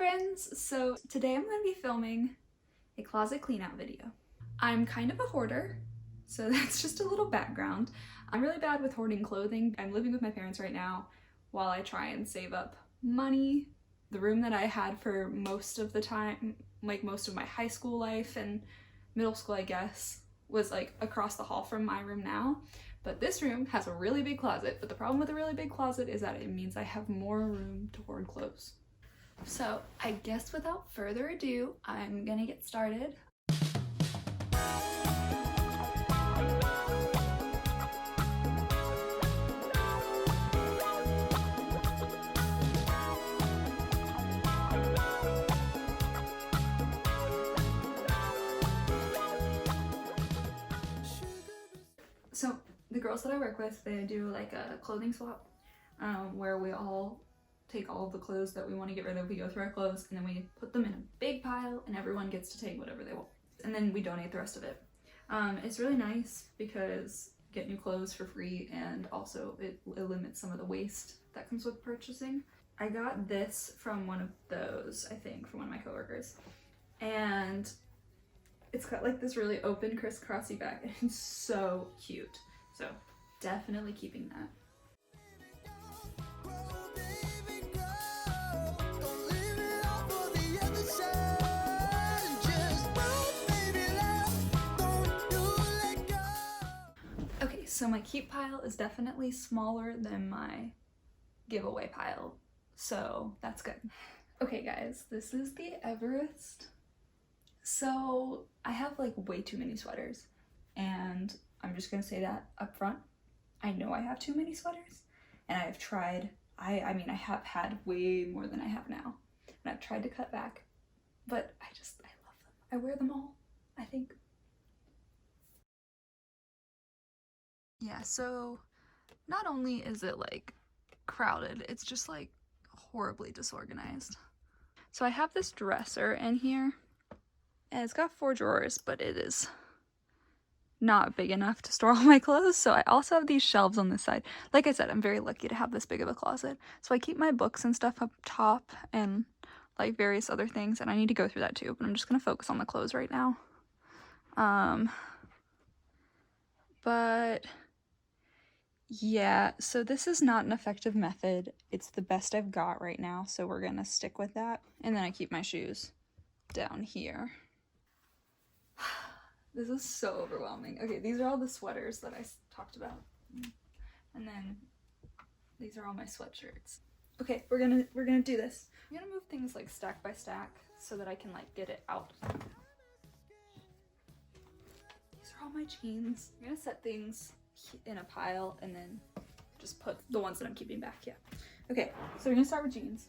friends! So today I'm going to be filming a closet clean out video. I'm kind of a hoarder, so that's just a little background. I'm really bad with hoarding clothing. I'm living with my parents right now while I try and save up money. The room that I had for most of the time, like most of my high school life and middle school I guess, was like across the hall from my room now. But this room has a really big closet, but the problem with a really big closet is that it means I have more room to hoard clothes. So I guess without further ado, I'm gonna get started. So the girls that I work with, they do like a clothing swap where we all take all of the clothes that we want to get rid of. We go through our clothes and then we put them in a big pile and everyone gets to take whatever they want. And then we donate the rest of it. It's really nice because you get new clothes for free and also it limits some of the waste that comes with purchasing. I got this from one of those, I think, from one of my coworkers. And it's got like this really open crisscrossy back and it's so cute. So definitely keeping that. Okay, so my keep pile is definitely smaller than my giveaway pile, so that's good. Okay guys, this is the Everest. So I have like way too many sweaters and I'm just gonna say that up front. I know I have too many sweaters and I've tried, I mean I have had way more than I have now and I've tried to cut back, but I love them. I wear them all, I think. Yeah, so not only is it like crowded, it's just like horribly disorganized. So I have this dresser in here and it's got 4 drawers, but it is not big enough to store all my clothes. So I also have these shelves on this side. Like I said, I'm very lucky to have this big of a closet. So I keep my books and stuff up top and like various other things, and I need to go through that too, but I'm just gonna focus on the clothes right now. But yeah, so this is not an effective method. It's the best I've got right now, so we're gonna stick with that. And then I keep my shoes down here. This is so overwhelming. Okay, these are all the sweaters that I talked about. And then these are all my sweatshirts. Okay, we're gonna do this. I'm gonna move things like stack by stack so that I can like get it out. These are all my jeans. I'm gonna set things in a pile and then just put the ones that I'm keeping back. Yeah. Okay, so we're gonna start with jeans.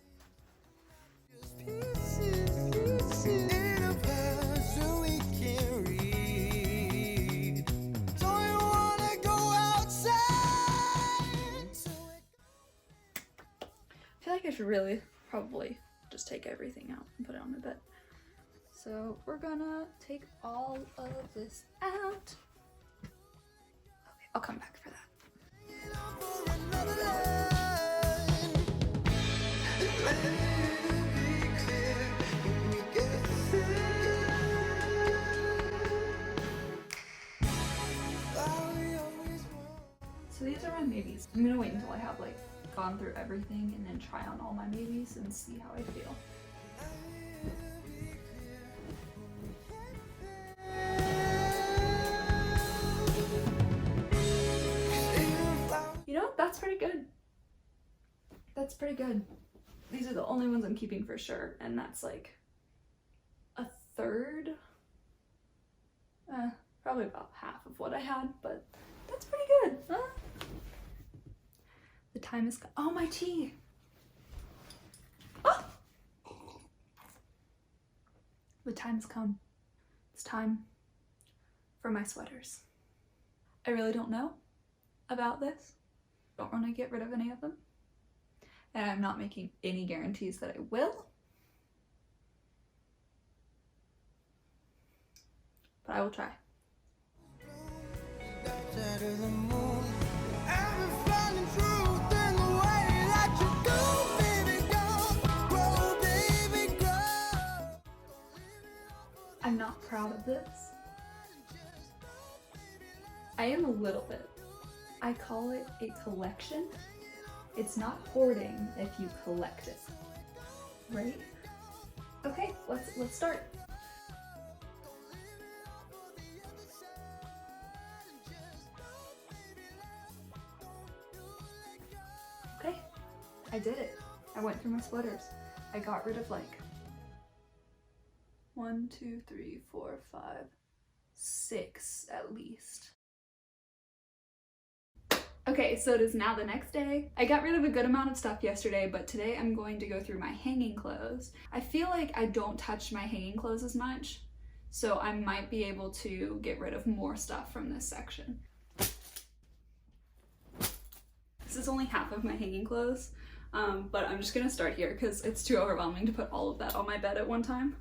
I feel like I should really probably just take everything out and put it on my bed. So we're gonna take all of this out. I'll come back for that. So these are my maybes. I'm gonna wait until I have like gone through everything and then try on all my maybes and see how I feel. You know, that's pretty good. That's pretty good. These are the only ones I'm keeping for sure, and that's like a third, probably about half of what I had, but that's pretty good. Huh? The time is, oh, my tea. Oh! The time's come. It's time for my sweaters. I really don't know about this. Don't want to get rid of any of them. And I'm not making any guarantees that I will. But I will try. this? I am a little bit. I call it a collection. It's not hoarding if you collect it, right? Okay, let's start. Okay, I did it. I went through my sweaters. I got rid of like 1, 2, 3, 4, 5, 6 at least. Okay, so it is now the next day. I got rid of a good amount of stuff yesterday, but today I'm going to go through my hanging clothes. I feel like I don't touch my hanging clothes as much, so I might be able to get rid of more stuff from this section. This is only half of my hanging clothes, but I'm just gonna start here because it's too overwhelming to put all of that on my bed at one time.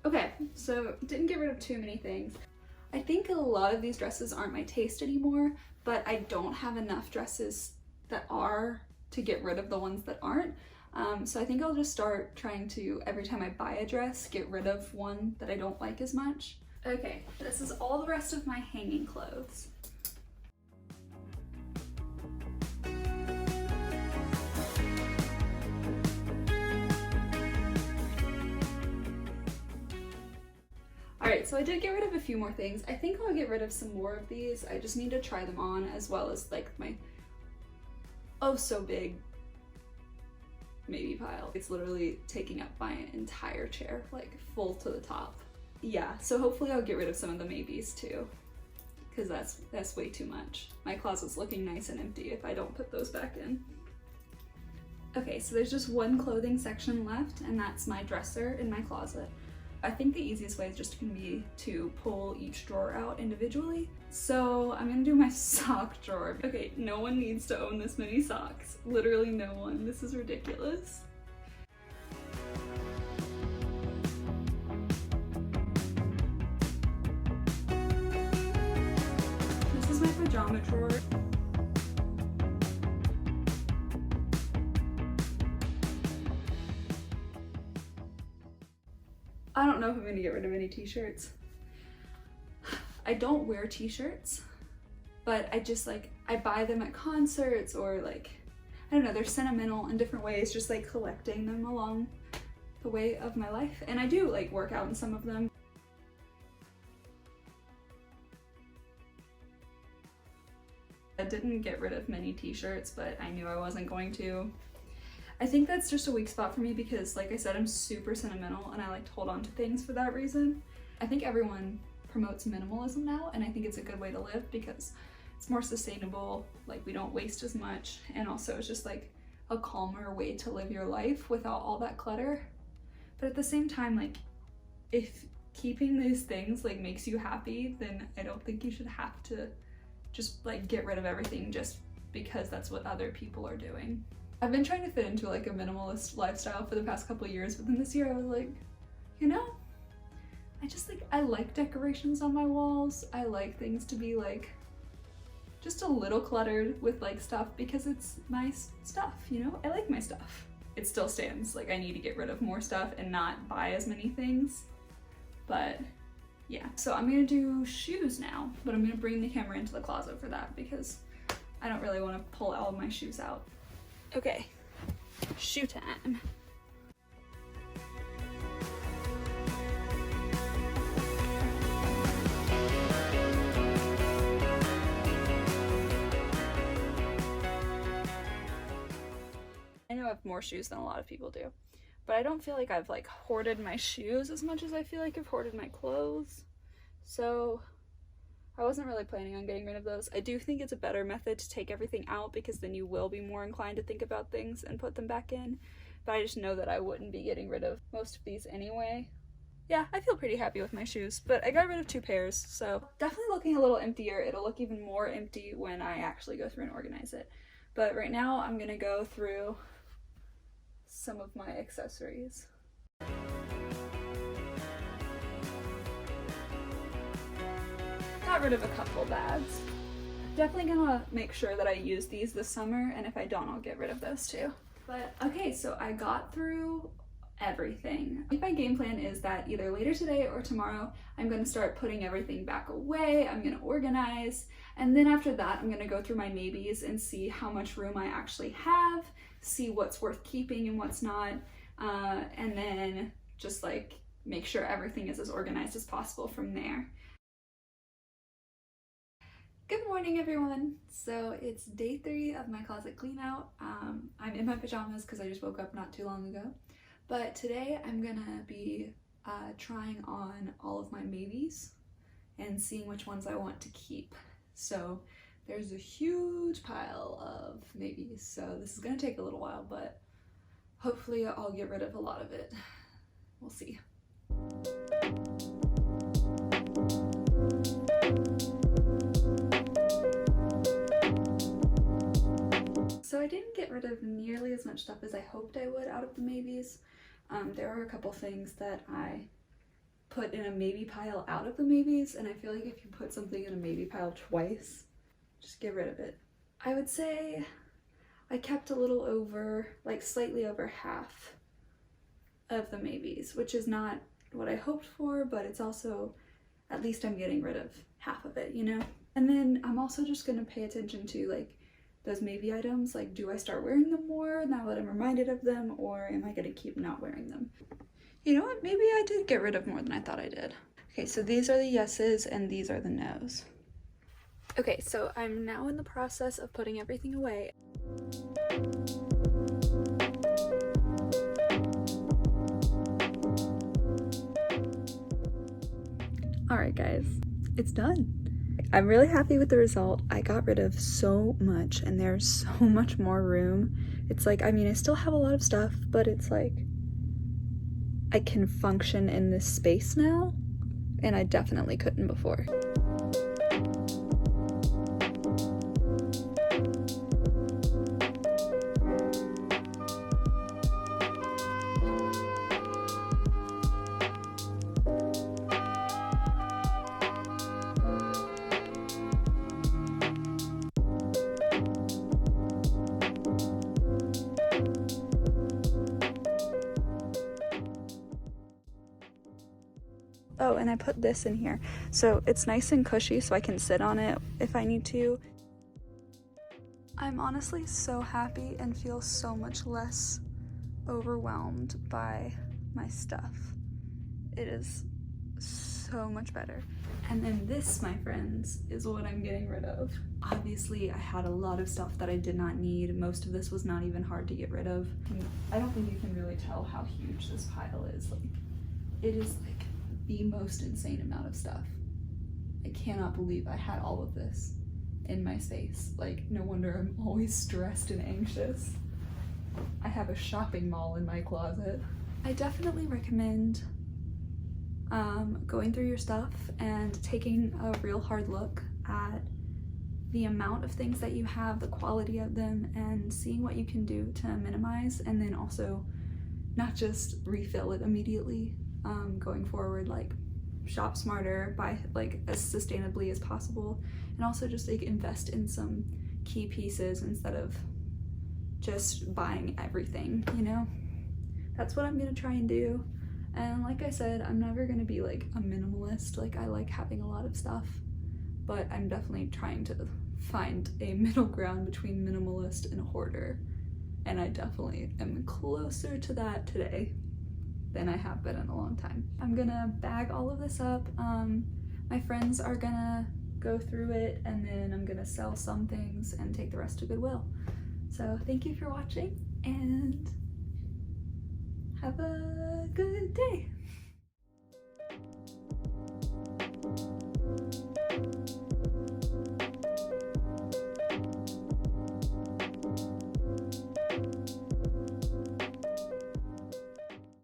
Okay, so didn't get rid of too many things. I think a lot of these dresses aren't my taste anymore, but I don't have enough dresses that are to get rid of the ones that aren't. So I think I'll just start trying to, every time I buy a dress, get rid of one that I don't like as much. Okay, this is all the rest of my hanging clothes. Alright, so I did get rid of a few more things. I think I'll get rid of some more of these. I just need to try them on, as well as like my oh so big maybe pile. It's literally taking up my entire chair, like full to the top. Yeah, so hopefully I'll get rid of some of the maybes too, because that's way too much. My closet's looking nice and empty if I don't put those back in. Okay, so there's just one clothing section left, and that's my dresser in my closet. I think the easiest way is just gonna be to pull each drawer out individually. So I'm gonna do my sock drawer. Okay, no one needs to own this many socks. Literally no one. This is ridiculous. This is my pajama drawer. I don't know if I'm gonna get rid of any t-shirts. I don't wear t-shirts, but I just like, I buy them at concerts or like, I don't know, they're sentimental in different ways, just like collecting them along the way of my life. And I do like work out in some of them. I didn't get rid of many t-shirts, but I knew I wasn't going to. I think that's just a weak spot for me because, like I said, I'm super sentimental and I like to hold on to things for that reason. I think everyone promotes minimalism now, and I think it's a good way to live because it's more sustainable, like we don't waste as much, and also it's just like a calmer way to live your life without all that clutter. But at the same time, like if keeping these things like makes you happy, then I don't think you should have to just like get rid of everything just because that's what other people are doing. I've been trying to fit into like a minimalist lifestyle for the past couple of years, but then this year I was like, you know, I like decorations on my walls. I like things to be like just a little cluttered with like stuff because it's my stuff, you know? I like my stuff. It still stands, like I need to get rid of more stuff and not buy as many things, but yeah. So I'm gonna do shoes now, but I'm gonna bring the camera into the closet for that because I don't really want to pull all of my shoes out. Okay, shoe time. I know I have more shoes than a lot of people do, but I don't feel like I've like hoarded my shoes as much as I feel like I've hoarded my clothes. So I wasn't really planning on getting rid of those. I do think it's a better method to take everything out because then you will be more inclined to think about things and put them back in. But I just know that I wouldn't be getting rid of most of these anyway. Yeah, I feel pretty happy with my shoes, but I got rid of 2 pairs, so definitely looking a little emptier. It'll look even more empty when I actually go through and organize it. But right now I'm gonna go through some of my accessories. Got rid of a couple bags. definitely gonna make sure that I use these this summer, and if I don't, I'll get rid of those too. But okay, so I got through everything. I think my game plan is that either later today or tomorrow, I'm gonna start putting everything back away, I'm gonna organize, and then after that, I'm gonna go through my maybes and see how much room I actually have, see what's worth keeping and what's not, and then just like make sure everything is as organized as possible from there. Good morning, everyone. So it's day 3 of my closet clean out. I'm in my pajamas because I just woke up not too long ago. But today I'm gonna be trying on all of my maybes and seeing which ones I want to keep. So there's a huge pile of maybes, so this is gonna take a little while, but hopefully I'll get rid of a lot of it. We'll see. So I didn't get rid of nearly as much stuff as I hoped I would out of the maybes. There are a couple things that I put in a maybe pile out of the maybes, and I feel like if you put something in a maybe pile twice, just get rid of it. I would say I kept a little over, like slightly over half of the maybes, which is not what I hoped for, but it's also, at least I'm getting rid of half of it, you know? And then I'm also just gonna pay attention to like those maybe items, like do I start wearing them more now that I'm reminded of them, or am I gonna keep not wearing them? You know what, maybe I did get rid of more than I thought I did. Okay, so these are the yeses and these are the nos. Okay, so I'm now in the process of putting everything away. Alright guys, it's done. I'm really happy with the result. I got rid of so much and there's so much more room. It's like, I mean, I still have a lot of stuff, but it's like I can function in this space now, and I definitely couldn't before. Oh, and I put this in here. So it's nice and cushy so I can sit on it if I need to. I'm honestly so happy and feel so much less overwhelmed by my stuff. It is so much better. And then this, my friends, is what I'm getting rid of. Obviously, I had a lot of stuff that I did not need. Most of this was not even hard to get rid of. I don't think you can really tell how huge this pile is. Like, it is like the most insane amount of stuff. I cannot believe I had all of this in my space. Like, no wonder I'm always stressed and anxious. I have a shopping mall in my closet. I definitely recommend going through your stuff and taking a real hard look at the amount of things that you have, the quality of them, and seeing what you can do to minimize, and then also not just refill it immediately. Going forward, like shop smarter, buy like as sustainably as possible, and also just like invest in some key pieces instead of just buying everything, you know? That's what I'm gonna try and do. And like I said, I'm never gonna be like a minimalist. Like, I like having a lot of stuff, but I'm definitely trying to find a middle ground between minimalist and hoarder, and I definitely am closer to that today than I have been in a long time. I'm gonna bag all of this up. My friends are gonna go through it, and then I'm gonna sell some things and take the rest to Goodwill. So thank you for watching, and have a good day.